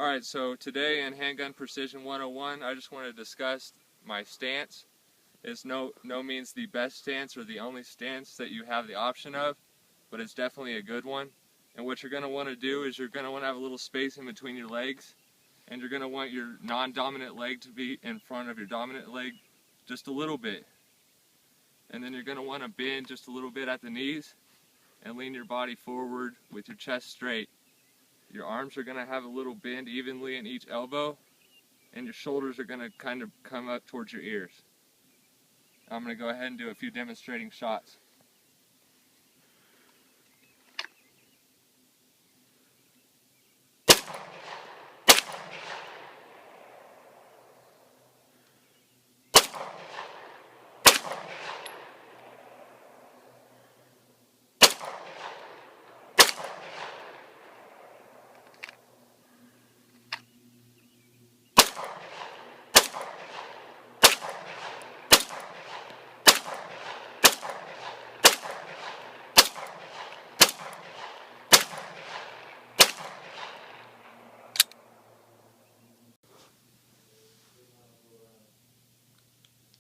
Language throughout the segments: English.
Alright, so today in Handgun Precision 101, I just want to discuss my stance. It's no means the best stance or the only stance that you have the option of, but it's definitely a good one. And what you're going to want to do is you're going to want to have a little space in between your legs, and you're going to want your non-dominant leg to be in front of your dominant leg just a little bit. And then you're going to want to bend just a little bit at the knees and lean your body forward with your chest straight. Your arms are going to have a little bend evenly in each elbow, and your shoulders are going to kind of come up towards your ears. I'm going to go ahead and do a few demonstrating shots.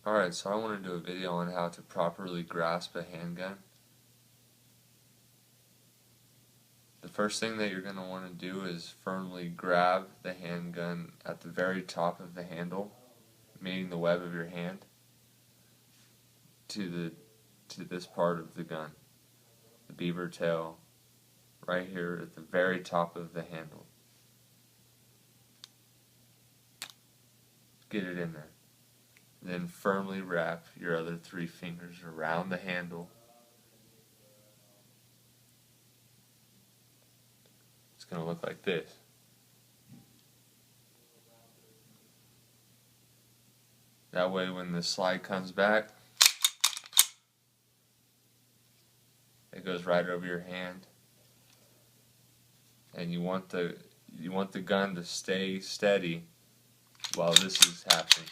Alright, so I want to do a video on how to properly grasp a handgun. The first thing that you're going to want to do is firmly grab the handgun at the very top of the handle, meaning the web of your hand, to this part of the gun, the beaver tail, right here at the very top of the handle. Get it in there. Then firmly wrap your other 3 fingers around the handle. It's going to look like this. That way when the slide comes back, it goes right over your hand. And you want the gun to stay steady while this is happening.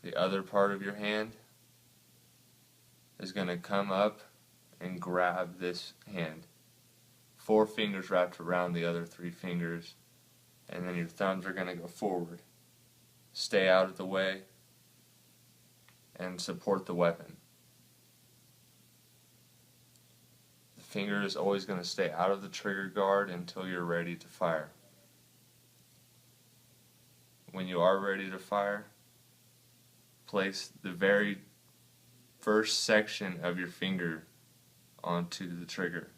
The other part of your hand is going to come up and grab this hand. 4 fingers wrapped around the other 3 fingers, and then your thumbs are going to go forward. Stay out of the way and support the weapon. The finger is always going to stay out of the trigger guard until you're ready to fire. When you are ready to fire, place the very first section of your finger onto the trigger.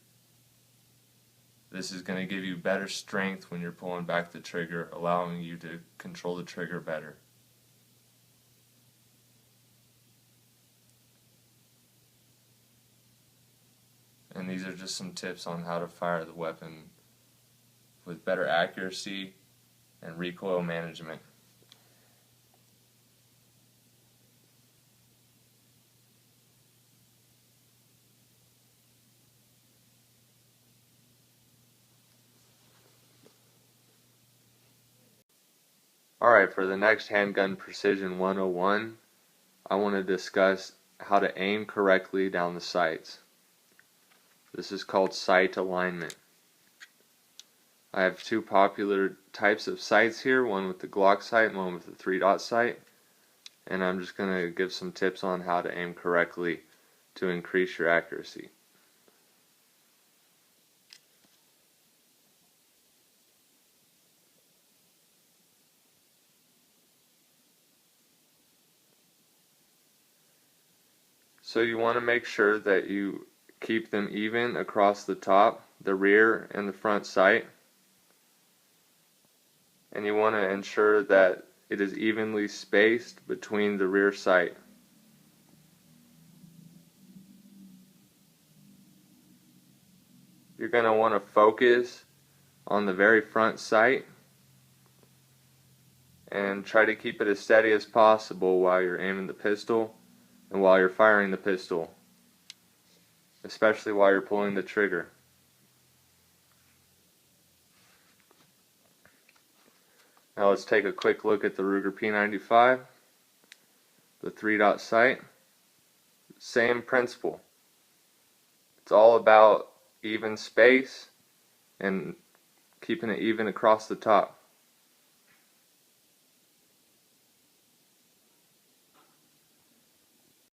This is going to give you better strength when you're pulling back the trigger, allowing you to control the trigger better. And these are just some tips on how to fire the weapon with better accuracy and recoil management. Alright, for the next Handgun Precision 101, I want to discuss how to aim correctly down the sights. This is called sight alignment. I have 2 popular types of sights here, one with the Glock sight and one with the 3-dot sight, and I'm just going to give some tips on how to aim correctly to increase your accuracy. So you want to make sure that you keep them even across the top, the rear, and the front sight. And you want to ensure that it is evenly spaced between the rear sight. You're going to want to focus on the very front sight and try to keep it as steady as possible while you're aiming the pistol and while you're firing the pistol, especially while you're pulling the trigger. Now let's take a quick look at the Ruger P95, the 3-dot sight. same principle. It's all about even space and keeping it even across the top.